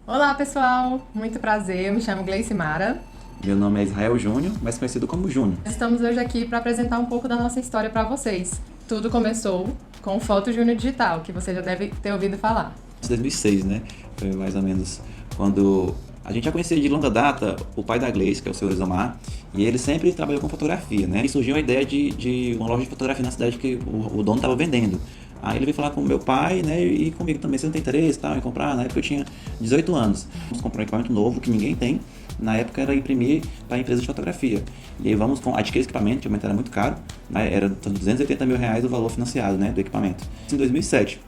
Olá, pessoal! Muito prazer, eu me chamo Gleice Mara. Meu nome é Israel Júnior, mais conhecido como Júnior. Estamos hoje aqui para apresentar um pouco da nossa história para vocês. Tudo começou com o Foto Júnior Digital, que você já deve ter ouvido falar. Em 2006, né? Foi mais ou menos quando a gente já conhecia de longa data o pai da Gleice, que é o seu Isomar, e ele sempre trabalhou com fotografia, né? E surgiu a ideia de uma loja de fotografia na cidade que o dono estava vendendo. Aí ele veio falar com o meu pai, né, e comigo também, você não tem interesse tal, em comprar? Na época eu tinha 18 anos. Vamos comprar um equipamento novo que ninguém tem. Na época era imprimir para a empresa de fotografia. E aí vamos adquirir equipamento, o equipamento era muito caro, né, era R$ 280 mil o valor financiado, né, do equipamento. Isso em 2007.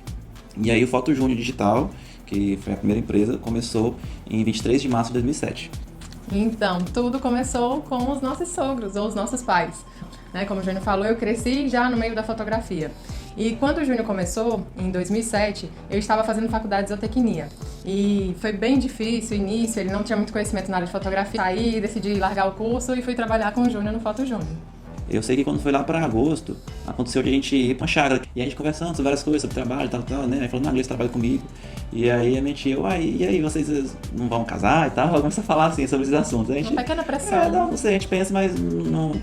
E aí o Foto Júnior Digital, que foi a primeira empresa, começou em 23 de março de 2007. Então, tudo começou com os nossos sogros ou os nossos pais. Como o Júnior falou, eu cresci já no meio da fotografia. E quando o Júnior começou, em 2007, eu estava fazendo faculdade de zootecnia. E foi bem difícil o início, ele não tinha muito conhecimento na área de fotografia. Aí decidi largar o curso e fui trabalhar com o Júnior no Foto Júnior. Eu sei que quando foi lá para agosto, aconteceu de a gente ir pra uma chácara, e a gente conversando sobre várias coisas, sobre trabalho e tal, né? Aí falou, não, a Gleice trabalha comigo. E aí a gente, e aí, vocês não vão casar e tal? Começa a falar assim sobre esses assuntos. A gente, uma pequena pressão. Não sei, a gente pensa, mas não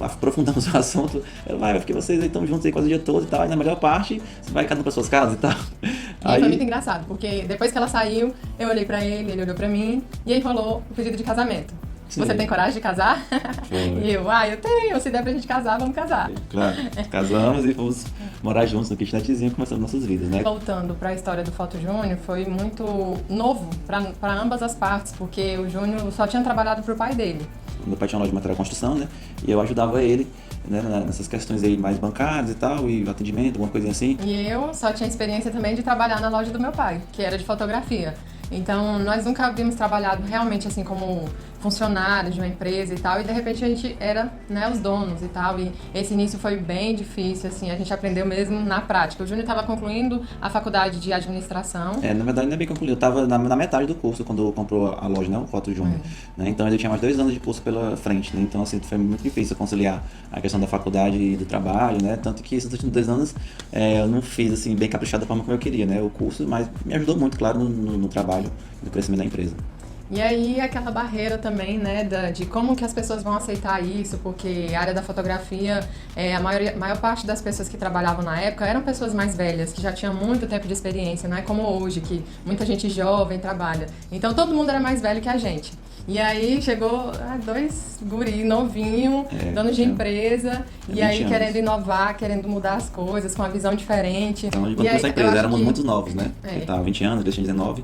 aprofundamos o assunto. Vai porque vocês aí estão juntos aí quase o dia todo e tal, e na melhor parte, você vai cada um para suas casas e tal. E foi muito engraçado, porque depois que ela saiu, eu olhei pra ele olhou pra mim, e aí rolou o pedido de casamento. Sim. Você tem coragem de casar? Foi. E eu tenho, se der pra gente casar, vamos casar. Claro, casamos e fomos morar juntos no kitnetzinho e começamos nossas vidas, né? Voltando para a história do Foto Júnior, foi muito novo para ambas as partes, porque o Júnior só tinha trabalhado pro pai dele. Meu pai tinha uma loja de material de construção, né? E eu ajudava ele, né, nessas questões aí mais bancárias e tal, e atendimento, alguma coisa assim. E eu só tinha experiência também de trabalhar na loja do meu pai, que era de fotografia. Então, nós nunca havíamos trabalhado realmente assim como funcionários de uma empresa e tal, e de repente a gente era, né, os donos e tal, e esse início foi bem difícil, assim, a gente aprendeu mesmo na prática. O Júnior estava concluindo a faculdade de administração. Na verdade ainda bem que eu concluí, eu estava na metade do curso quando comprou a loja, né, o Foto Júnior, né, então ainda tinha mais 2 anos de curso pela frente, né, então assim, foi muito difícil conciliar a questão da faculdade e do trabalho, né, tanto que esses últimos 2 anos eu não fiz, assim, bem caprichado da forma como eu queria, né, o curso, mas me ajudou muito, claro, no trabalho, no crescimento da empresa. E aí aquela barreira também, né, de como que as pessoas vão aceitar isso, porque a área da fotografia, a maior parte das pessoas que trabalhavam na época eram pessoas mais velhas, que já tinham muito tempo de experiência, não é como hoje, que muita gente jovem trabalha. Então todo mundo era mais velho que a gente. E aí chegou 2 guri novinho, donos de empresa, e aí anos. querendo inovar, querendo mudar as coisas, com uma visão diferente. Então, quando começou a empresa, éramos muito novos, né? É. Eu tava 20 anos, eles tinham 19.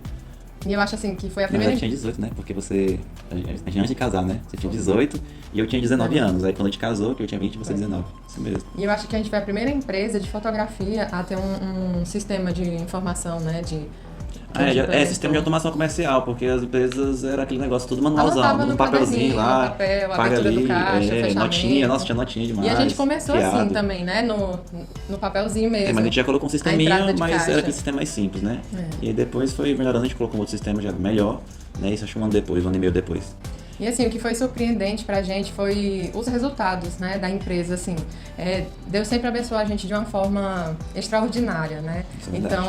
E eu acho assim que foi a Na primeira... verdade, tinha 18, né? Porque a gente antes de casar, né? Você tinha 18 e eu tinha 19 anos. Aí quando a gente casou, que eu tinha 20 e você 19. Isso mesmo. E eu acho que a gente foi a primeira empresa de fotografia a ter um sistema de informação, né? Sistema de automação comercial, porque as empresas era aquele negócio tudo manualzão, Anotava um no papelzinho lá, no papel, paga abertura ali, do caixa, fechamento. notinha, nossa, tinha notinha demais. E a gente começou fiado. assim também, né? No papelzinho mesmo. Mas a gente já colocou um A sisteminha, entrada de mas caixa. era aquele sistema mais simples, né? E aí depois foi melhorando, a gente colocou um outro sistema já melhor, né? Isso acho que um ano depois, 1 ano e meio depois. E assim, o que foi surpreendente pra gente foi os resultados, né, da empresa, assim. Deus sempre abençoou a gente de uma forma extraordinária, né? Então,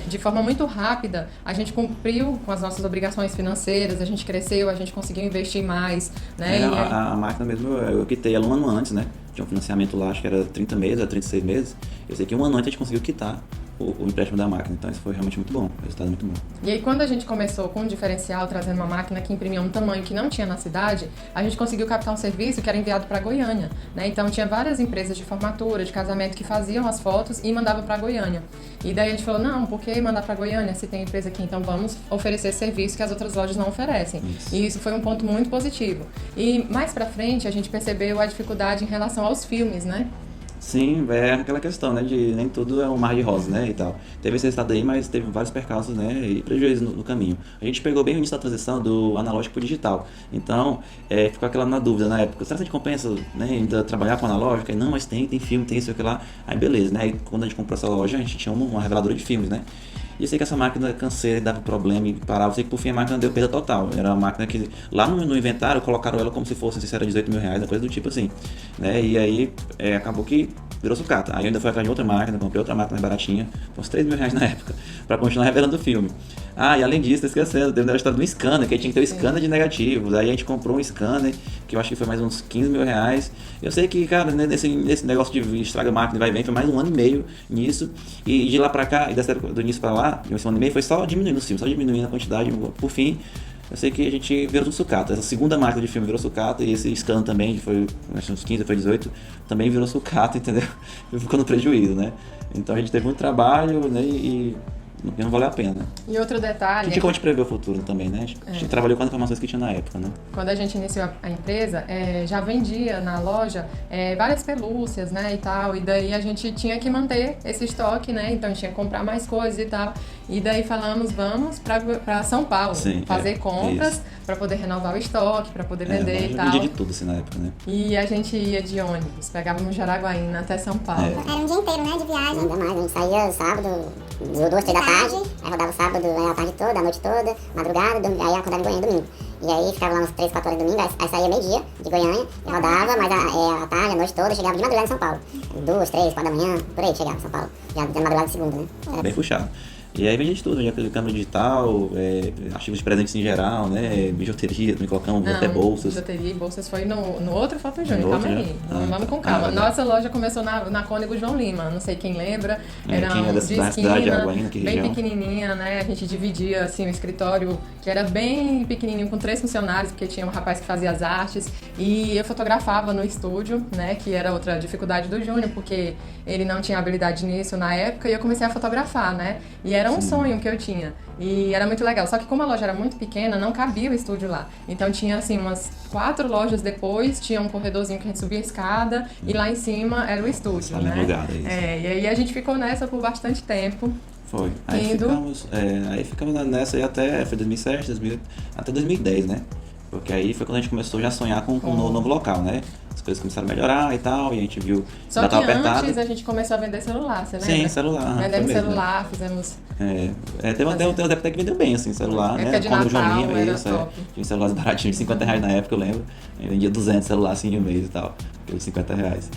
de forma muito rápida, a gente cumpriu com as nossas obrigações financeiras, a gente cresceu, a gente conseguiu investir mais, né? A máquina mesmo, eu quitei ela 1 ano antes, né? Tinha um financiamento lá, acho que era 30 meses, era 36 meses. Eu sei que 1 ano antes a gente conseguiu quitar o empréstimo da máquina, então isso foi realmente muito bom, o resultado muito bom. E aí quando a gente começou com um diferencial, trazendo uma máquina que imprimia um tamanho que não tinha na cidade, a gente conseguiu captar um serviço que era enviado para Goiânia, né? Então tinha várias empresas de formatura, de casamento que faziam as fotos e mandavam para Goiânia. E daí a gente falou, não, por que mandar para Goiânia se tem empresa aqui? Então vamos oferecer serviço que as outras lojas não oferecem. Isso. E isso foi um ponto muito positivo. E mais para frente a gente percebeu a dificuldade em relação aos filmes, né? Sim, é aquela questão, né, de nem tudo é um mar de rosas, né, e tal. Teve esse resultado aí, mas teve vários percalços, né, e prejuízos no caminho. A gente pegou bem o início da transição do analógico para o digital. Então, ficou aquela na dúvida na época, será que a gente compensa, né, ainda trabalhar com analógico? Aí, não, mas tem filme, tem isso aqui lá. Aí, beleza, né, aí quando a gente comprou essa loja, a gente tinha uma reveladora de filmes, né. E eu sei que essa máquina canseira, dava problema e parava. Eu sei que por fim a máquina deu perda total. Era uma máquina que lá no inventário colocaram ela como se fosse, não sei se era R$ 18 mil, uma coisa do tipo assim, né? E aí acabou que virou sucata. Aí eu ainda fui atrás de outra máquina, comprei outra máquina mais baratinha, foi uns 3 mil reais na época, pra continuar revelando o filme. Ah, e além disso, tô esquecendo, teve a história do scanner, que aí tinha que ter o scanner de negativos. Aí a gente comprou um scanner, que eu acho que foi mais uns 15 mil reais. Eu sei que, cara, nesse negócio de estraga máquina e vai e vem, foi mais um ano e meio nisso. E de lá pra cá, e dessa época, do início pra lá, de um ano e meio, foi só diminuindo os filmes, só diminuindo a quantidade. Por fim, eu sei que a gente virou sucata. Essa segunda máquina de filme virou sucata, e esse scanner também, foi acho, uns 15, foi 18, também virou sucata, entendeu? Ficou no prejuízo, né? Então a gente teve muito trabalho, né? E não valeu a pena. E outro detalhe... Não tinha como a gente prever o futuro também, né? A gente trabalhou com as informações que tinha na época, né? Quando a gente iniciou a empresa, já vendia na loja várias pelúcias, né, e tal. E daí a gente tinha que manter esse estoque, né? Então a gente tinha que comprar mais coisas e tal. E daí falamos, vamos para São Paulo, fazer compras para poder renovar o estoque, para poder vender e tal. Vendia de tudo assim na época, né? E a gente ia de ônibus, pegávamos Jaraguaína até São Paulo. Era um dia inteiro, né, de viagem. Ainda mais, a gente saía sábado, 2, 3 da tarde, aí rodava sábado a tarde toda, a noite toda, madrugada, aí acordava em Goiânia domingo. E aí ficava lá uns 3, 4 horas de domingo, aí saía meio-dia de Goiânia, e rodava, mas a tarde, a noite toda, chegava de madrugada em São Paulo. 2, 3, 4 da manhã, por aí chegava em São Paulo, já de madrugada de segunda, né? Era bem puxado. E aí vendia de tudo, vendia câmera digital, artigos de presentes em geral, né? Bijuteria, também colocamos até bolsas. Bijuteria e bolsas foi no outro Foto Júnior, calma aí. Vamos com calma. Nossa loja começou na Cônego João Lima, não sei quem lembra. Era da cidade de Araguaína, que bem região. Pequenininha, né? A gente dividia assim o escritório, que era bem pequenininho, com 3 funcionários, porque tinha um rapaz que fazia as artes. E eu fotografava no estúdio, né? Que era outra dificuldade do Júnior, porque ele não tinha habilidade nisso na época, e eu comecei a fotografar, né? E era um sonho que eu tinha. E era muito legal. Só que como a loja era muito pequena, não cabia o estúdio lá. Então tinha assim umas 4 lojas depois, tinha um corredorzinho que a gente subia a escada e lá em cima era o estúdio, né? Lugar, é isso. E aí a gente ficou nessa por bastante tempo. Foi. Aí ficamos nessa aí até 2007, até 2010, né? Porque aí foi quando a gente começou já a sonhar com um novo local, né? As coisas começaram a melhorar e tal, e a gente viu que já tava antes apertado. a gente começou a vender celular, você lembra? Sim, celular. Vendemos celular, fizemos... Teve um tempo até que vendeu bem, assim, celular, né? De Natal, João Lima, era isso, top. Tinha celulares baratinhos de 50 reais na época, eu lembro. Eu vendia 200 celulares assim de um mês e tal, pelos 50 reais.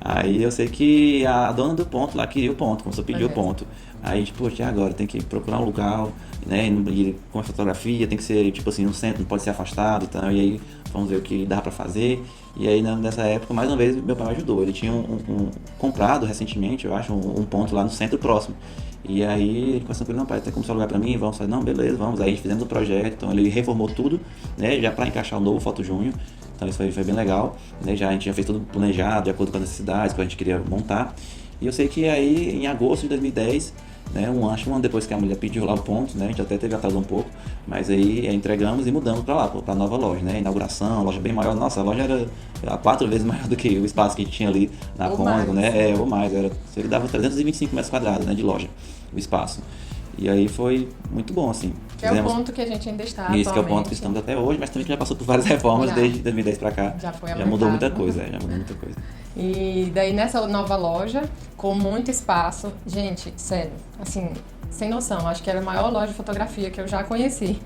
Aí eu sei que a dona do ponto lá queria o ponto, começou a pedir o ponto. Aí a gente, poxa, e agora? Tem que procurar um lugar, né? E com a fotografia tem que ser, tipo assim, no centro, não pode ser afastado e tal. E aí vamos ver o que dá pra fazer. E aí nessa época, mais uma vez, meu pai me ajudou. Ele tinha comprado recentemente, eu acho, um ponto lá no centro próximo. E aí ele conversou com ele, não, pai, tem como só lugar pra mim? Vamos fazer, não, beleza, vamos. Aí a gente fizemos o projeto, então ele reformou tudo, né? Já pra encaixar o novo Foto Júnior. Então isso foi bem legal, né? A gente já fez tudo planejado, de acordo com as necessidades que a gente queria montar. E eu sei que aí, em agosto de 2010, né, um ano depois que a mulher pediu lá o ponto, né, a gente até teve atraso um pouco, mas aí entregamos e mudamos para lá, para a nova loja, né, inauguração, loja bem maior. Nossa, a loja era 4 vezes maior do que o espaço que a gente tinha ali na Cônego, né, ou mais, ele dava 325 metros quadrados, né, de loja, o espaço. E aí foi muito bom, assim. Que é o ponto que a gente ainda está atualmente. Isso, que é o ponto que estamos até hoje, mas também já passou por várias reformas desde 2010 para cá. Já mudou muita coisa, já mudou muita coisa. E daí nessa nova loja, com muito espaço, gente, sério, assim, sem noção, acho que era a maior loja de fotografia que eu já conheci.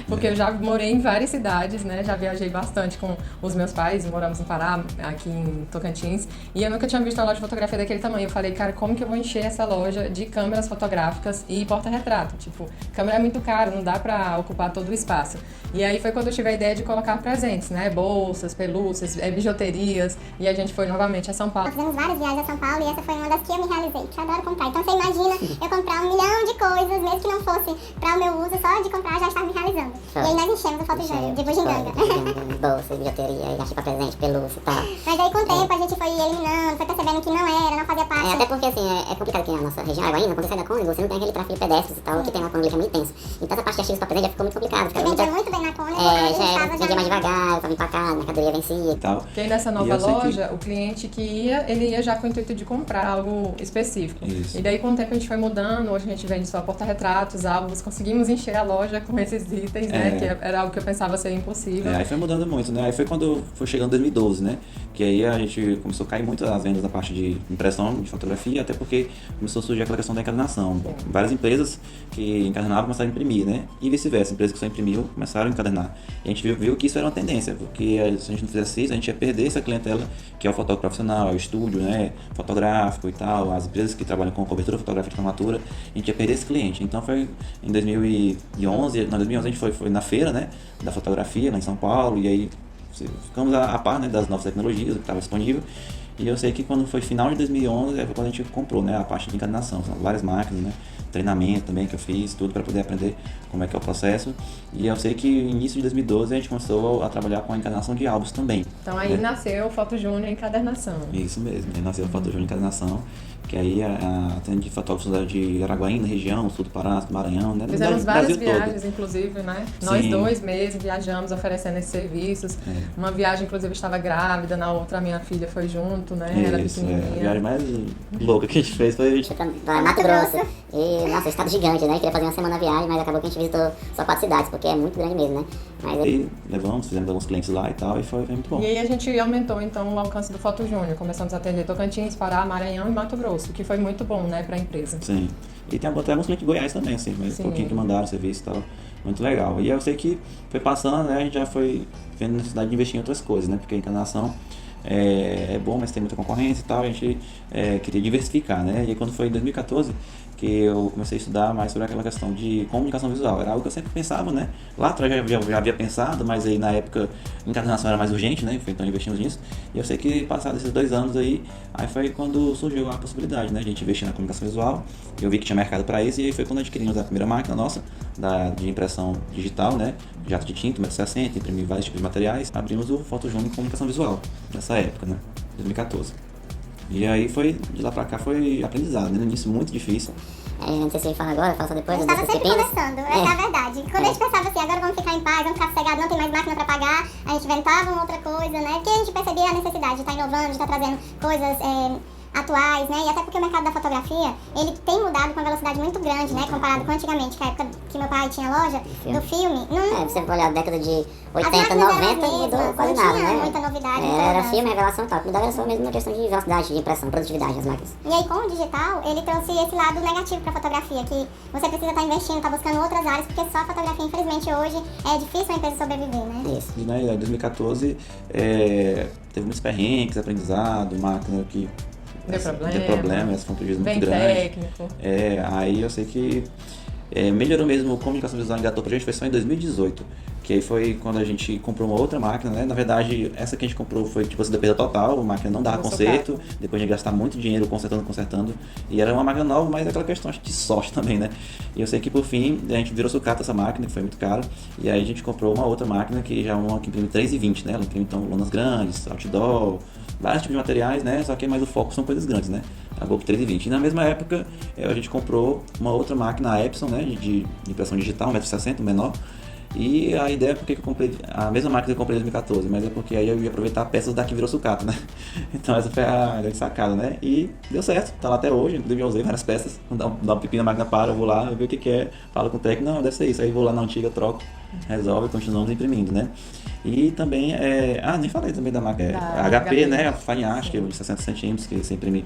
Porque eu já morei em várias cidades, né? Já viajei bastante com os meus pais, moramos no Pará, aqui em Tocantins, e eu nunca tinha visto uma loja de fotografia daquele tamanho. Eu falei, cara, como que eu vou encher essa loja de câmeras fotográficas e porta-retrato? Tipo, câmera é muito caro, não dá pra ocupar todo o espaço. E aí foi quando eu tive a ideia de colocar presentes, né? Bolsas, pelúcias, bijuterias, e a gente foi novamente a São Paulo. Nós fizemos várias viagens a São Paulo e essa foi uma das que eu me realizei, que eu adoro comprar. Então você imagina eu comprar 1 milhão de coisas, mesmo que não fosse para o meu uso, só de comprar já estava me realizando. E aí nós enchemos o Foto Júnior de bugiganga. Bolsa, bijuteria, já pra presente, pelúcia e tal. Mas aí com o tempo a gente foi eliminando, foi percebendo que não fazia parte. Até porque assim, é complicado aqui na nossa região, Araguaína, quando você sai da Cônego, você não tem aquele tráfego de pedestres e tal, que tem lá com o que é muito intenso. Então essa parte de artigos pra presente já ficou muito complicada. Eu vendia muito bem na Cônego, vendia mais devagar, pra vir pra cá, a mercadoria vencia e tal. Porque aí nessa nova loja, o cliente que ia, ele ia já com o intuito de comprar algo específico. Isso. E daí com o tempo a gente foi mudando, hoje a gente vende só porta-retratos, álbuns, conseguimos encher a loja com esses itens, né? Que era algo que eu pensava ser impossível. Aí foi mudando muito, né? Aí foi quando foi chegando 2012, né? Que aí a gente começou a cair muito as vendas da parte de impressão, de fotografia, até porque começou a surgir aquela questão da encadernação. Várias empresas que encadernavam começaram a imprimir, né? E vice-versa, empresas que só imprimiam começaram a encadernar. E a gente viu que isso era uma tendência. porque se a gente não fizesse isso, a gente ia perder essa clientela, que é o fotógrafo profissional, é o estúdio, né, fotográfico e tal, as empresas que trabalham com cobertura fotográfica de formatura, a gente ia perder esse cliente. Então foi em 2011 a gente foi na feira, né, da fotografia lá em São Paulo, e aí ficamos a par, né, das novas tecnologias que estava disponível. E eu sei que quando foi final de 2011, foi quando a gente comprou, né, a parte de encadernação, são várias máquinas, né, treinamento também que eu fiz, tudo para poder aprender como é que é o processo. E eu sei que no início de 2012 a gente começou a trabalhar com a encadernação de álbuns também. Então aí né? Nasceu o Foto Júnior Encadernação. Isso mesmo, aí nasceu o Foto Júnior Encadernação, que aí tem de fotógrafos de Araguaína, região, sul do Pará, Maranhão, né? Fizemos várias Brasil viagens, todo. Inclusive, né? Sim. Nós 2 meses viajamos oferecendo esses serviços. Uma viagem, inclusive, estava grávida, na outra minha filha foi junto, né? Era Isso, pequenininha. a viagem mais louca que a gente fez foi... Para Mato Grosso. E, nossa, estado gigante, né? Queria fazer uma semana a viagem, mas acabou que a gente visitou só 4 cidades, porque é muito grande mesmo, né? Mas aí levamos, fizemos alguns clientes lá e tal, e foi muito bom. E aí a gente aumentou, então, o alcance do Foto Júnior. Começamos a atender Tocantins, Pará, Maranhão e Mato Grosso, que foi muito bom, né, para a empresa. Sim. E tem até alguns clientes de Goiás também, assim, mas um pouquinho que mandaram serviço e tal. Muito legal. E eu sei que foi passando, né, a gente já foi vendo a necessidade de investir em outras coisas, né, porque a encarnação é bom, mas tem muita concorrência e tal, a gente queria diversificar, né, e aí quando foi em 2014 que eu comecei a estudar mais sobre aquela questão de comunicação visual, era algo que eu sempre pensava, né, lá atrás já havia pensado, mas aí na época a encarnação era mais urgente, né, então investimos nisso, e eu sei que passados esses 2 anos aí foi quando surgiu a possibilidade, né, de a gente investir na comunicação visual, eu vi que tinha mercado para isso, e aí foi quando adquirimos a primeira máquina nossa, de impressão digital, né, jato de tinta, 1,60 m, imprimir vários tipos de materiais, abrimos o Foto Júnior em comunicação visual, nessa época, né, 2014. E aí de lá pra cá foi aprendizado, né? No início muito difícil. não sei se ele fala agora, fala só depois. A gente tava sempre conversando, é verdade. Quando a gente pensava assim, agora vamos ficar em paz, vamos ficar sossegados, não tem mais máquina pra pagar, a gente inventava uma outra coisa, né? Porque a gente percebia a necessidade de estar inovando, de estar trazendo coisas atuais, né? E até porque o mercado da fotografia, ele tem mudado com uma velocidade muito grande, né? Comparado com antigamente, que a época que meu pai tinha loja do filme. Não, você olhar a década de 80, as 90, mudou mudou quase não nada, tinha né? muita novidade. Era filme, revelação e tal. Mudava só mesmo na questão de velocidade, de impressão, produtividade das máquinas. E aí, com o digital, ele trouxe esse lado negativo pra fotografia, que você precisa estar investindo, estar buscando outras áreas, porque só a fotografia, infelizmente, hoje é difícil a empresa sobreviver, né? Isso. Em 2014, teve muitos perrengues, aprendizado, máquina que Deu problema, essa foi um prejuízo muito bem grande. técnico. Aí eu sei que melhorou mesmo, a comunicação visual engatou pra gente, foi só em 2018. Que aí foi quando a gente comprou uma outra máquina, né? Na verdade, essa que a gente comprou foi tipo assim, da perda total, a máquina não dava conserto, depois de gastar muito dinheiro consertando. E era uma máquina nova, mas aquela questão acho, de sorte também, né? E eu sei que por fim, a gente virou sucata essa máquina, que foi muito caro. E aí a gente comprou uma outra máquina, que já é uma que imprime 3,20, né? Ela imprime então lonas grandes, outdoor, vários tipos de materiais, né? Só que mais o foco são coisas grandes, né? A Book 3,20. E na mesma época, a gente comprou uma outra máquina, a Epson, né? De impressão digital, 1,60 m, menor. E a ideia é porque eu comprei a mesma máquina que eu comprei em 2014, mas é porque aí eu ia aproveitar peças da que virou sucata, né? Então essa foi a grande sacada, né? E deu certo, tá lá até hoje, inclusive eu usei várias peças, dá um pepino na máquina, eu vou lá, eu ver o que é, falo com o técnico, não, deve ser isso, aí vou lá na antiga, troco, resolve e continuamos imprimindo, né? E também, nem falei também da máquina, HP, né? A Fine Art, que é de 60 centímetros, que você imprime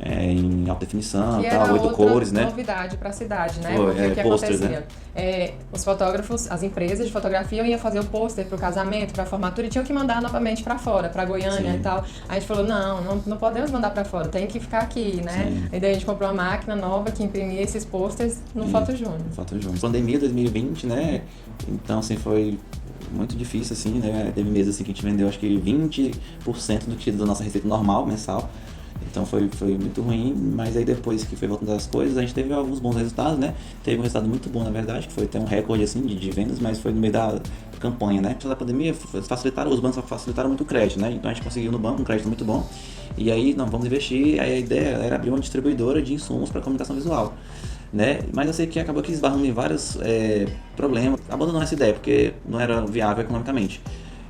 em alta definição, que tal, 8 cores, né? Novidade para a cidade, né? Foi, porque o que posters, acontecia? Os fotógrafos, as empresas de fotografia iam fazer o pôster para o casamento, para a formatura e tinham que mandar novamente para fora, para Goiânia. Sim. E tal. Aí a gente falou, não podemos mandar para fora, tem que ficar aqui, né? Sim. E daí a gente comprou uma máquina nova que imprimia esses posters no Foto Júnior. Foto Júnior. Pandemia 2020, né? Então, assim, foi muito difícil, assim, né? Teve meses assim, que a gente vendeu, acho que 20% do que da nossa receita normal, mensal. Então foi muito ruim, mas aí depois que foi voltando as coisas, a gente teve alguns bons resultados, né? Teve um resultado muito bom, na verdade, que foi até um recorde, assim, de vendas, mas foi no meio da campanha, né? Apesar da pandemia, os bancos facilitaram muito o crédito, né? Então a gente conseguiu no banco um crédito muito bom. E aí, vamos investir, aí a ideia era abrir uma distribuidora de insumos para comunicação visual, né? Mas eu sei que acabou que esbarrando em vários problemas, abandonou essa ideia, porque não era viável economicamente.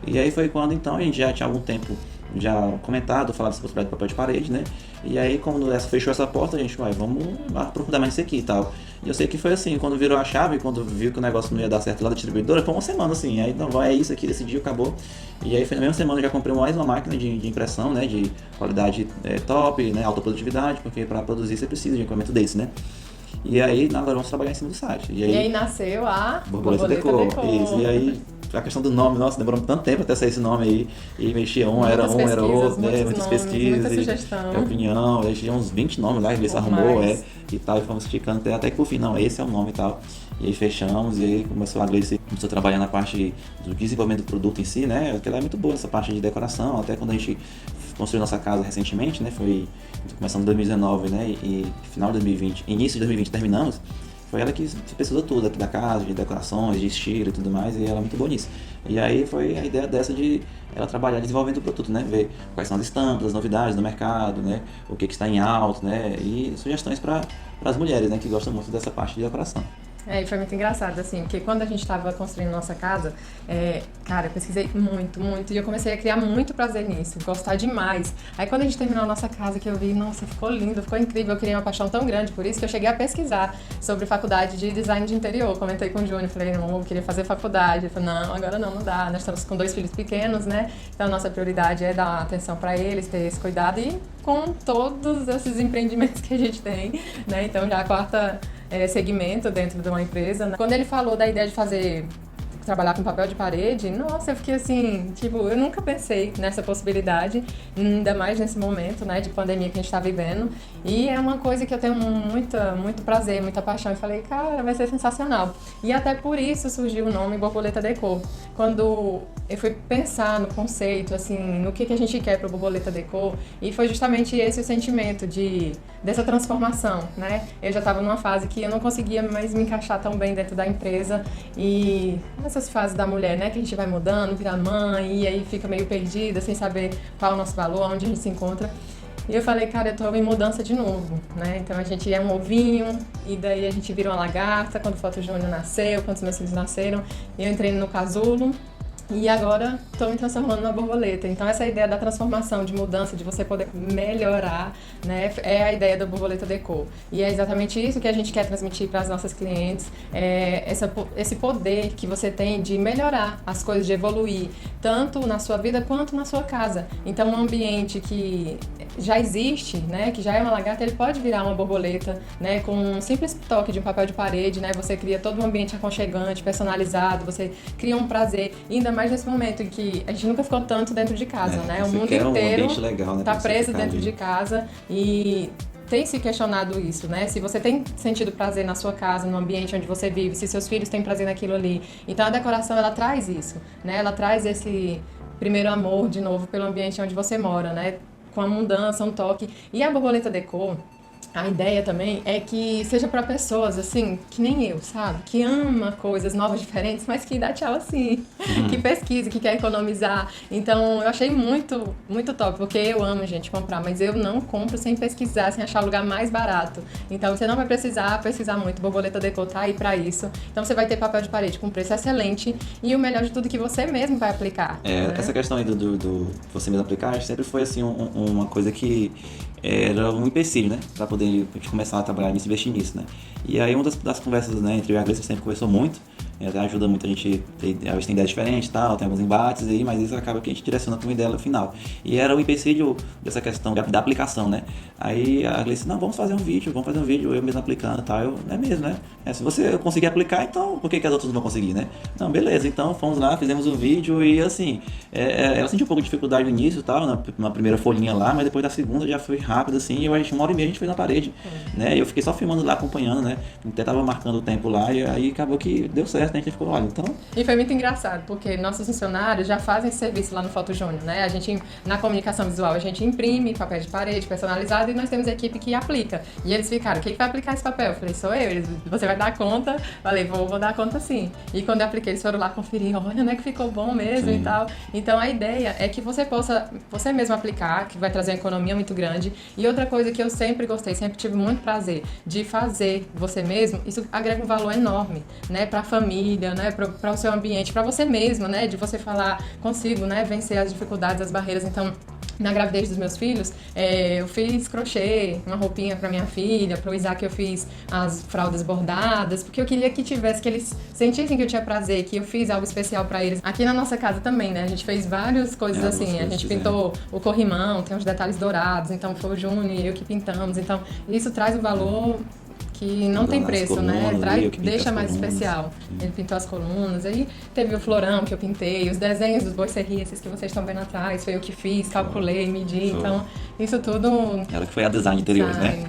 E aí foi quando, então, a gente já tinha algum tempo já comentado, falado dessa possibilidade de papel de parede, né? E aí, quando fechou essa porta, a gente, vamos aprofundar mais isso aqui e tal. E eu sei que foi assim, quando virou a chave, quando viu que o negócio não ia dar certo lá da distribuidora, foi uma semana assim, aí não, é isso aqui, decidiu, acabou. E aí foi na mesma semana eu já comprei mais uma máquina de impressão, né? De qualidade top, né? Alta produtividade, porque para produzir você precisa de um equipamento desse, né? E aí, agora vamos trabalhar em cima do site. E aí nasceu a Borboleta Decor. Isso, e aí a questão do nome, nossa, demorou tanto tempo até sair esse nome aí, e mexia era outro, né, muitas pesquisas, muita sugestão, opinião, aí tinha uns 20 nomes lá, a Gleice arrumou, e tal, e fomos ficando até que por fim, não, esse é o nome e tal. E aí fechamos, e aí a Gleice começou a trabalhar na parte do desenvolvimento do produto em si, né? Porque ela é muito boa essa parte de decoração, até quando a gente construiu nossa casa recentemente, né? Foi começando em 2019, né? E final de 2020, início de 2020 terminamos. Foi ela que pesquisou tudo aqui da casa, de decorações, de estilo e tudo mais, e ela é muito boa nisso. E aí foi a ideia dessa de ela trabalhar desenvolvendo o produto, né? Ver quais são as estampas, as novidades do mercado, né? O que está em alta, né? E sugestões para as mulheres, né? Que gostam muito dessa parte de decoração. E foi muito engraçado, assim, porque quando a gente estava construindo nossa casa, cara, eu pesquisei muito, e eu comecei a criar muito prazer nisso, gostar demais. Aí quando a gente terminou a nossa casa, que eu vi, nossa, ficou lindo, ficou incrível, eu criei uma paixão tão grande por isso que eu cheguei a pesquisar sobre faculdade de design de interior. Comentei com o Júnior, falei, não, eu queria fazer faculdade. Ele falou, não, agora não dá, nós estamos com 2 filhos pequenos, né? Então a nossa prioridade é dar atenção para eles, ter esse cuidado e com todos esses empreendimentos que a gente tem, né? Então já a quarta segmento dentro de uma empresa. Quando ele falou da ideia de trabalhar com papel de parede, nossa, eu fiquei assim, tipo, eu nunca pensei nessa possibilidade, ainda mais nesse momento, né, de pandemia que a gente tá vivendo, e é uma coisa que eu tenho muito prazer, muita paixão, e falei, cara, vai ser sensacional. E até por isso surgiu o nome Borboleta Déco. Quando eu fui pensar no conceito, assim, no que a gente quer pro Borboleta Déco, e foi justamente esse o sentimento dessa transformação, né, eu já tava numa fase que eu não conseguia mais me encaixar tão bem dentro da empresa, e essas fases da mulher, né, que a gente vai mudando, vira mãe, e aí fica meio perdida, sem saber qual é o nosso valor, onde a gente se encontra. E eu falei, cara, eu tô em mudança de novo, né, então a gente é um ovinho, e daí a gente vira uma lagarta, quando o Foto Júnior nasceu, quando os meus filhos nasceram, eu entrei no casulo, e agora estou me transformando numa borboleta. Então essa ideia da transformação, de mudança, de você poder melhorar, né, é a ideia da Borboleta Déco. E é exatamente isso que a gente quer transmitir para as nossas clientes, esse poder que você tem de melhorar as coisas, de evoluir, tanto na sua vida quanto na sua casa. Então um ambiente que já existe, né, que já é uma lagarta, ele pode virar uma borboleta, né, com um simples toque de um papel de parede, né, você cria todo um ambiente aconchegante, personalizado, você cria um prazer, ainda mais nesse momento em que a gente nunca ficou tanto dentro de casa, né, o mundo inteiro tá preso dentro de casa e tem se questionado isso, né? Se você tem sentido prazer na sua casa, no ambiente onde você vive, se seus filhos têm prazer naquilo ali. Então a decoração, ela traz isso, né? Ela traz esse primeiro amor de novo pelo ambiente onde você mora, né? Com a mudança, um toque. E a Borboleta Déco, a ideia também é que seja para pessoas, assim, que nem eu, sabe? Que ama coisas novas, diferentes, mas que dá tchau assim, que pesquisa, que quer economizar. Então, eu achei muito top, porque eu amo, gente, comprar, mas eu não compro sem pesquisar, sem achar o lugar mais barato. Então, você não vai precisar pesquisar muito, Borboleta Déco tá aí para isso. Então, você vai ter papel de parede com preço excelente e o melhor de tudo que você mesmo vai aplicar. Né? Essa questão aí do você mesmo aplicar sempre foi, assim, uma coisa que era um empecilho, né? Pra poder a gente começar a trabalhar nisso, investir nisso, né? E aí uma das conversas, né, entre eu e a Gleice sempre conversou muito, até ajuda muito a gente, às vezes tem ideias diferentes e tal, tem alguns embates aí, mas isso acaba que a gente direciona para uma ideia final. E era o empecilho dessa questão da aplicação, né? Aí a Gleice, não, vamos fazer um vídeo, eu mesmo aplicando e tal. É mesmo, né? Se você conseguir aplicar, então por que as outras não vão conseguir, né? Não, beleza, então fomos lá, fizemos o vídeo e assim, ela sentiu um pouco de dificuldade no início e tal, na primeira folhinha lá, mas depois da segunda já foi rápido assim, e uma hora e meia a gente fez na parede, né? E eu fiquei só filmando lá, acompanhando, né? Até tava marcando o tempo lá e aí acabou que deu certo, né? A gente ficou, olha, então... E foi muito engraçado, porque nossos funcionários já fazem esse serviço lá no Foto Júnior, né? A gente, na comunicação visual, a gente imprime papel de parede personalizado e nós temos a equipe que aplica. E eles ficaram, quem vai aplicar esse papel? Eu falei, sou eu. Eles, você vai dar conta? Falei, vou dar conta sim. E quando eu apliquei, eles foram lá conferir, olha, né, que ficou bom mesmo e tal. Então a ideia é que você possa, você mesmo aplicar, que vai trazer uma economia muito grande. E outra coisa que eu sempre gostei, sempre tive muito prazer de fazer você mesmo, isso agrega um valor enorme, né, pra família, né, para o seu ambiente, para você mesmo, né, de você falar, consigo, né, vencer as dificuldades, as barreiras. Então, na gravidez dos meus filhos, eu fiz crochê, uma roupinha para minha filha, para o Isaac eu fiz as fraldas bordadas, porque eu queria que eles sentissem que eu tinha prazer, que eu fiz algo especial para eles. Aqui na nossa casa também, né, a gente fez várias coisas assim, a gente pintou o corrimão, tem uns detalhes dourados, então foi o Júnior e eu que pintamos, então isso traz um valor que não tem preço, né? Deixa mais especial. Ele pintou as colunas, aí teve o florão que eu pintei, os desenhos dos bois serrices que vocês estão vendo atrás, foi eu que fiz, calculei, medi, então isso tudo... Ela que foi a design de interiores, né?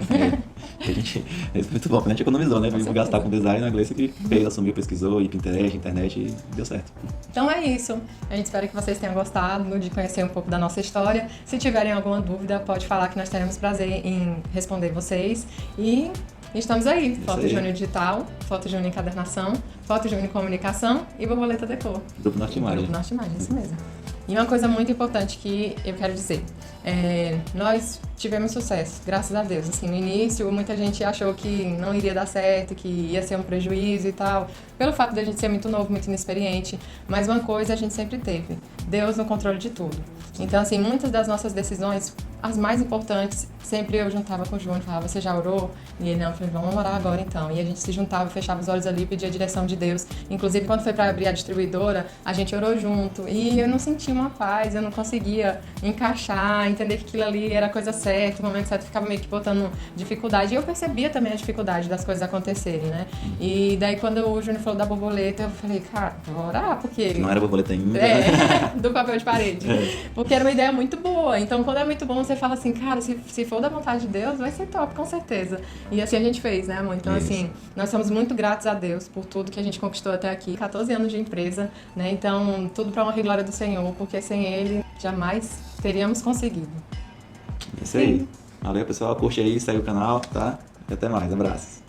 Isso é muito bom, a gente economizou, né? Vamos gastar com design, a Gleice que fez, assumiu, pesquisou, e Pinterest, internet e deu certo. Então é isso. A gente espera que vocês tenham gostado de conhecer um pouco da nossa história. Se tiverem alguma dúvida, pode falar que nós teremos prazer em responder vocês. E estamos aí. Foto Júnior Digital, Foto Júnior Encadernação, Foto Júnior Comunicação e Borboleta Decor. Grupo Norte Imagem. Grupo Norte Imagem, isso mesmo. E uma coisa muito importante que eu quero dizer, nós tivemos sucesso, graças a Deus. Assim, no início, muita gente achou que não iria dar certo, que ia ser um prejuízo e tal, pelo fato de a gente ser muito novo, muito inexperiente. Mas uma coisa a gente sempre teve, Deus no controle de tudo. Então, assim, muitas das nossas decisões, as mais importantes, sempre eu juntava com o João e falava, você já orou? E ele, não, eu falei, vamos orar agora então. E a gente se juntava, fechava os olhos ali e pedia a direção de Deus. Inclusive, quando foi para abrir a distribuidora, a gente orou junto. E eu não sentia uma paz, eu não conseguia encaixar, entender que aquilo ali era a coisa certa, o momento certo, ficava meio que botando dificuldade. E eu percebia também a dificuldade das coisas acontecerem, né? E daí, quando o Júnior falou da borboleta, eu falei, cara, vou orar, porque... Não era borboleta ainda. Do papel de parede. Porque era uma ideia muito boa. Então, quando é muito bom, você fala assim, cara, se for da vontade de Deus, vai ser top, com certeza. E assim a gente fez, né, amor? Então, assim, nós somos muito gratos a Deus por tudo que a gente conquistou até aqui. 14 anos de empresa, né? Então, tudo para honra e glória do Senhor, porque sem Ele, jamais teríamos conseguido. É isso aí. Valeu, pessoal. Curte aí, segue o canal, tá? E até mais. Abraços.